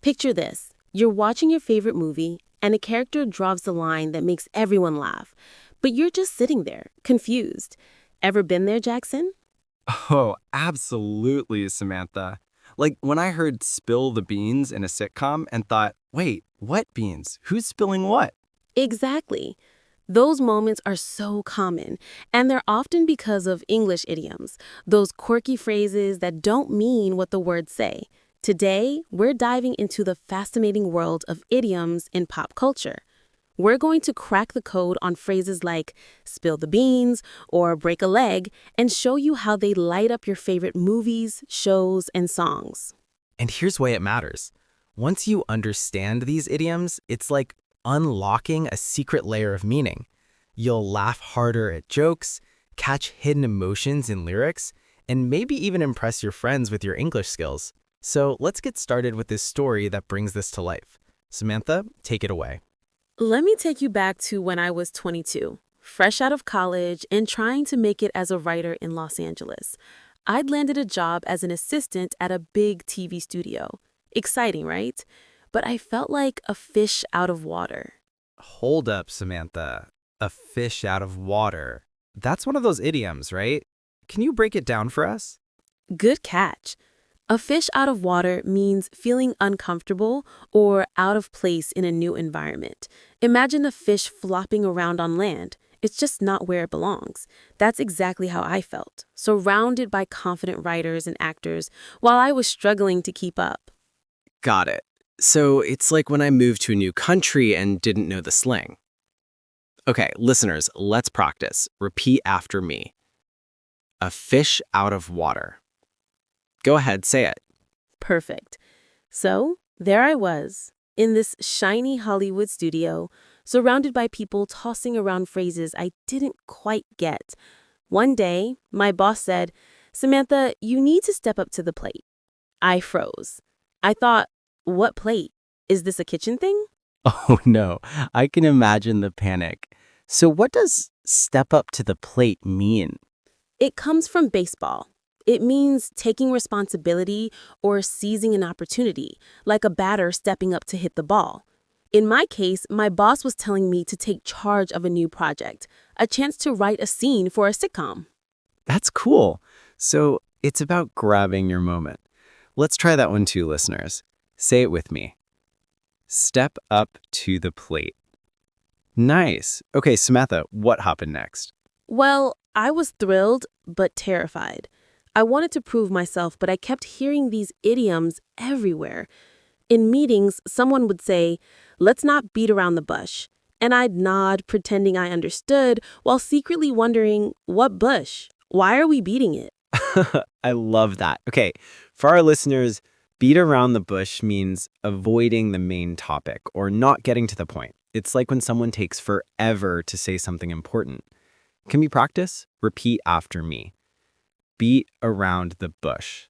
Picture this. You're watching your favorite movie, and a character drops a line that makes everyone laugh. But you're just sitting there, confused. Ever been there, Jackson? Oh, absolutely, Samantha. Like when I heard spill the beans in a sitcom and thought, wait, what beans? Who's spilling what? Exactly. Those moments are so common, and they're often because of English idioms, those quirky phrases that don't mean what the words say. Today, we're diving into the fascinating world of idioms in pop culture. We're going to crack the code on phrases like spill the beans or break a leg and show you how they light up your favorite movies, shows, and songs. And here's why it matters. Once you understand these idioms, it's like unlocking a secret layer of meaning. You'll laugh harder at jokes, catch hidden emotions in lyrics, and maybe even impress your friends with your English skills. So let's get started with this story that brings this to life. Samantha, take it away. Let me take you back to when I was 22, fresh out of college and trying to make it as a writer in Los Angeles. I'd landed a job as an assistant at a big TV studio. Exciting, right? But I felt like a fish out of water. Hold up, Samantha. A fish out of water. That's one of those idioms, right? Can you break it down for us? Good catch. A fish out of water means feeling uncomfortable or out of place in a new environment. Imagine a fish flopping around on land. It's just not where it belongs. That's exactly how I felt, surrounded by confident writers and actors while I was struggling to keep up. Got it. So it's like when I moved to a new country and didn't know the slang. Okay, listeners, let's practice. Repeat after me. A fish out of water. Go ahead, say it. Perfect. So, there I was, in this shiny Hollywood studio, surrounded by people tossing around phrases I didn't quite get. One day, my boss said, "Samantha, you need to step up to the plate." I froze. I thought, what plate? Is this a kitchen thing? Oh no, I can imagine the panic. So what does step up to the plate mean? It comes from baseball. It means taking responsibility or seizing an opportunity, like a batter stepping up to hit the ball. In my case, my boss was telling me to take charge of a new project, a chance to write a scene for a sitcom. That's cool. So it's about grabbing your moment. Let's try that one too, listeners. Say it with me. Step up to the plate. Nice. Okay, Samantha, what happened next? Well, I was thrilled, but terrified. I wanted to prove myself, but I kept hearing these idioms everywhere. In meetings, someone would say, "Let's not beat around the bush." And I'd nod, pretending I understood, while secretly wondering, what bush? Why are we beating it? I love that. Okay, for our listeners, beat around the bush means avoiding the main topic or not getting to the point. It's like when someone takes forever to say something important. Can we practice? Repeat after me. Beat around the bush.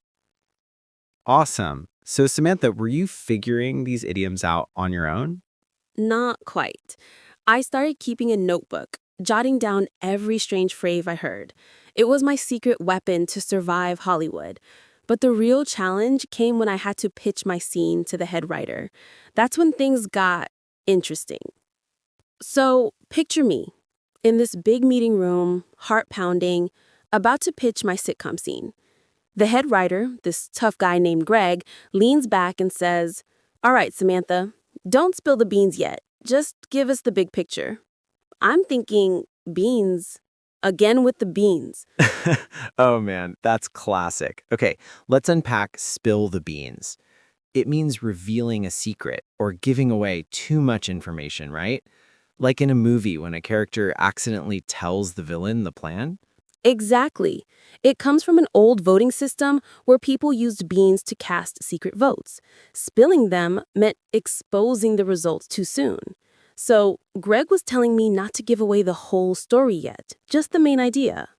Awesome. So Samantha, were you figuring these idioms out on your own? Not quite. I started keeping a notebook, jotting down every strange phrase I heard. It was my secret weapon to survive Hollywood. But the real challenge came when I had to pitch my scene to the head writer. That's when things got interesting. So, picture me in this big meeting room, heart pounding, about to pitch my sitcom scene. The head writer, this tough guy named Greg, leans back and says, "All right, Samantha, don't spill the beans yet. Just give us the big picture." I'm thinking, beans? Again with the beans. Oh man, that's classic. Okay, let's unpack spill the beans. It means revealing a secret or giving away too much information, right? Like in a movie when a character accidentally tells the villain the plan. Exactly. It comes from an old voting system where people used beans to cast secret votes. Spilling them meant exposing the results too soon. So, Greg was telling me not to give away the whole story yet, just the main idea.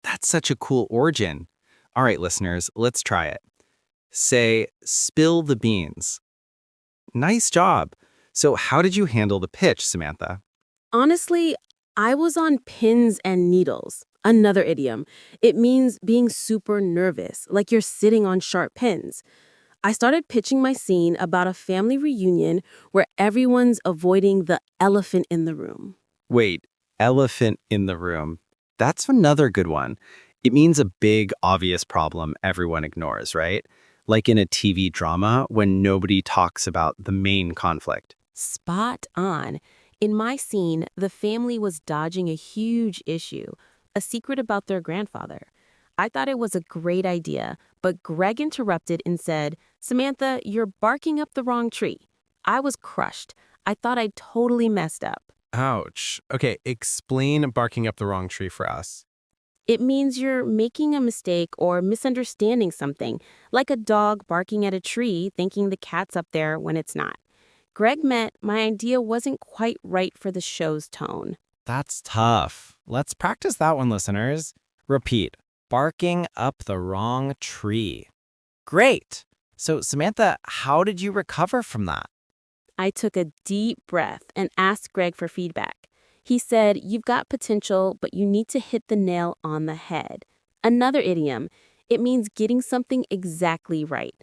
That's such a cool origin. All right, listeners, let's try it. Say, spill the beans. Nice job. So how did you handle the pitch, Samantha? Honestly, I was on pins and needles. Another idiom. It means being super nervous, like you're sitting on sharp pins. I started pitching my scene about a family reunion where everyone's avoiding the elephant in the room. Wait, elephant in the room. That's another good one. It means a big, obvious problem everyone ignores, right? Like in a TV drama when nobody talks about the main conflict. Spot on. In my scene, the family was dodging a huge issue, a secret about their grandfather. I thought it was a great idea, but Greg interrupted and said, "Samantha, you're barking up the wrong tree." I was crushed. I thought I'd totally messed up. Ouch. Okay, explain barking up the wrong tree for us. It means you're making a mistake or misunderstanding something, like a dog barking at a tree thinking the cat's up there when it's not. Greg meant my idea wasn't quite right for the show's tone. That's tough. Let's practice that one, listeners. Repeat. Barking up the wrong tree. Great. So, Samantha, how did you recover from that? I took a deep breath and asked Greg for feedback. He said, "You've got potential, but you need to hit the nail on the head." Another idiom. It means getting something exactly right.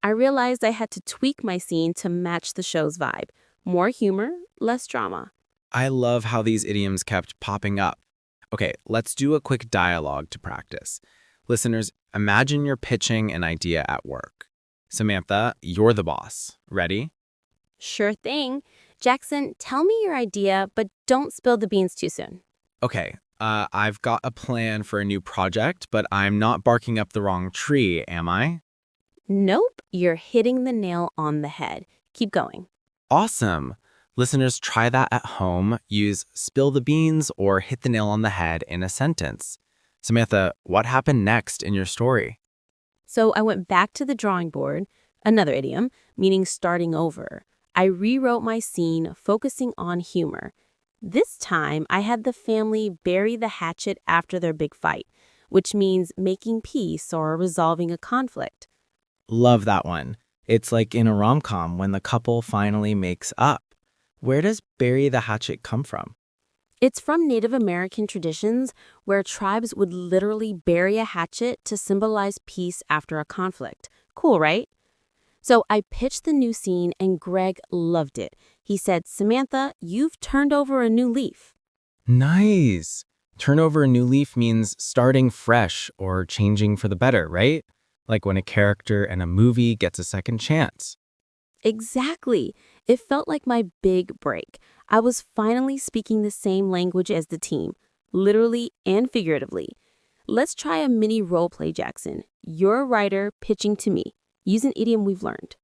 I realized I had to tweak my scene to match the show's vibe. More humor, less drama. I love how these idioms kept popping up. Okay, let's do a quick dialogue to practice. Listeners, imagine you're pitching an idea at work. Samantha, you're the boss. Ready? Sure thing. Jackson, tell me your idea, but don't spill the beans too soon. Okay, I've got a plan for a new project, but I'm not barking up the wrong tree, am I? Nope, you're hitting the nail on the head. Keep going. Awesome. Listeners, try that at home. Use spill the beans or hit the nail on the head in a sentence. Samantha, what happened next in your story? So I went back to the drawing board, another idiom, meaning starting over. I rewrote my scene, focusing on humor. This time, I had the family bury the hatchet after their big fight, which means making peace or resolving a conflict. Love that one. It's like in a rom-com when the couple finally makes up. Where does bury the hatchet come from? It's from Native American traditions where tribes would literally bury a hatchet to symbolize peace after a conflict. Cool, right? So I pitched the new scene and Greg loved it. He said, "Samantha, you've turned over a new leaf." Nice. Turn over a new leaf means starting fresh or changing for the better, right? Like when a character in a movie gets a second chance. Exactly. It felt like my big break. I was finally speaking the same language as the team, literally and figuratively. Let's try a mini role play, Jackson. You're a writer pitching to me. Use an idiom we've learned.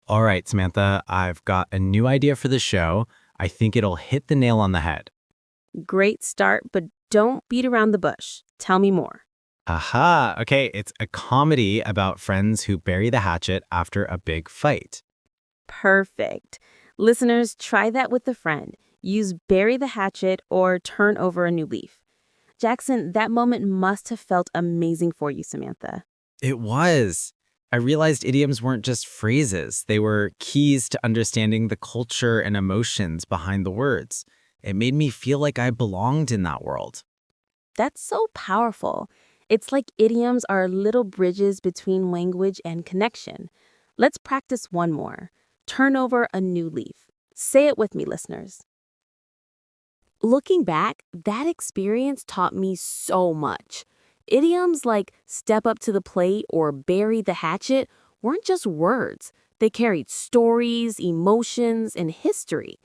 All right, Samantha, I've got a new idea for the show. I think it'll hit the nail on the head. Great start, but don't beat around the bush. Tell me more. Aha, okay, it's a comedy about friends who bury the hatchet after a big fight. Perfect. Listeners, try that with a friend. Use bury the hatchet or turn over a new leaf. Jackson, that moment must have felt amazing for you, Samantha. It was. I realized idioms weren't just phrases. They were keys to understanding the culture and emotions behind the words. It made me feel like I belonged in that world. That's so powerful. It's like idioms are little bridges between language and connection. Let's practice one more. Turn over a new leaf. Say it with me, listeners. Looking back, that experience taught me so much. Idioms like step up to the plate or bury the hatchet weren't just words. They carried stories, emotions, and history.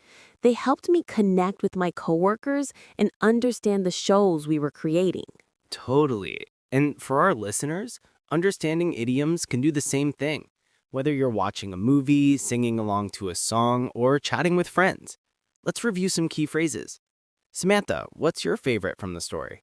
They helped me connect with my coworkers and understand the shows we were creating. Totally. And for our listeners, understanding idioms can do the same thing, whether you're watching a movie, singing along to a song, or chatting with friends. Let's review some key phrases. Samantha, what's your favorite from the story?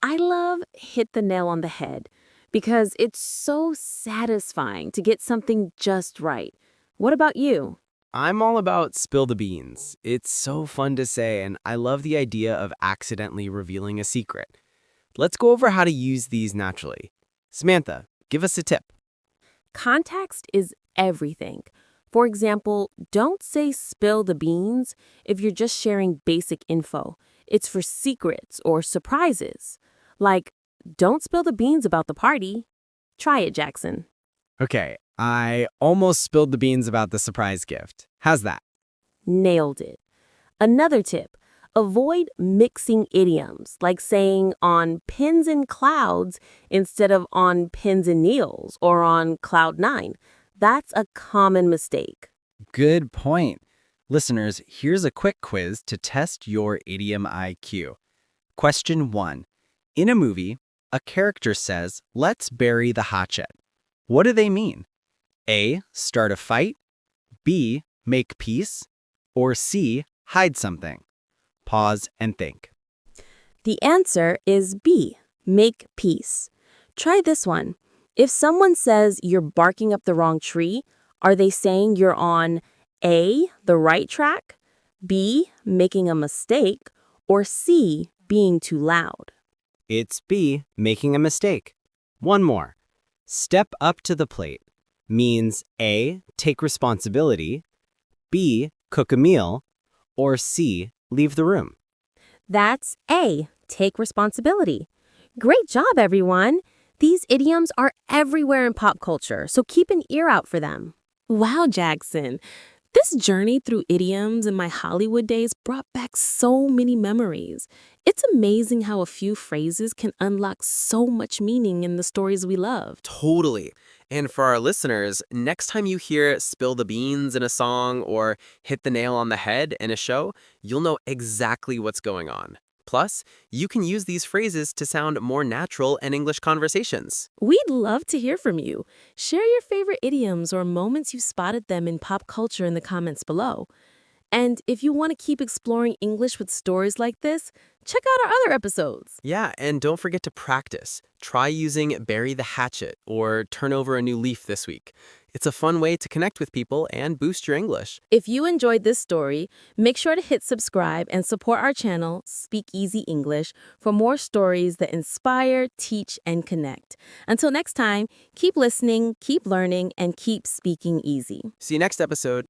I love hit the nail on the head because it's so satisfying to get something just right. What about you? I'm all about spill the beans. It's so fun to say, and I love the idea of accidentally revealing a secret. Let's go over how to use these naturally. Samantha, give us a tip. Context is everything. For example, don't say spill the beans if you're just sharing basic info. It's for secrets or surprises. Like, don't spill the beans about the party. Try it, Jackson. Okay, I almost spilled the beans about the surprise gift. How's that? Nailed it. Another tip, avoid mixing idioms, like saying on pins and clouds instead of on pins and needles or on cloud nine. That's a common mistake. Good point. Listeners, here's a quick quiz to test your idiom IQ. Question 1. In a movie, a character says, "Let's bury the hatchet." What do they mean? A. Start a fight. B. Make peace. Or C. Hide something. Pause and think. The answer is B, make peace. Try this one. If someone says you're barking up the wrong tree, are they saying you're on A, the right track, B, making a mistake, or C, being too loud? It's B, making a mistake. One more. Step up to the plate means A, take responsibility, B, cook a meal, or C, leave the room. That's A, take responsibility. Great job, everyone. These idioms are everywhere in pop culture, so keep an ear out for them. Wow, Jackson. This journey through idioms in my Hollywood days brought back so many memories. It's amazing how a few phrases can unlock so much meaning in the stories we love. Totally. And for our listeners, next time you hear spill the beans in a song or hit the nail on the head in a show, you'll know exactly what's going on. Plus, you can use these phrases to sound more natural in English conversations. We'd love to hear from you. Share your favorite idioms or moments you spotted them in pop culture in the comments below. And if you want to keep exploring English with stories like this, check out our other episodes. Yeah, and don't forget to practice. Try using bury the hatchet or turn over a new leaf this week. It's a fun way to connect with people and boost your English. If you enjoyed this story, make sure to hit subscribe and support our channel, Speak Easy English, for more stories that inspire, teach, and connect. Until next time, keep listening, keep learning, and keep speaking easy. See you next episode.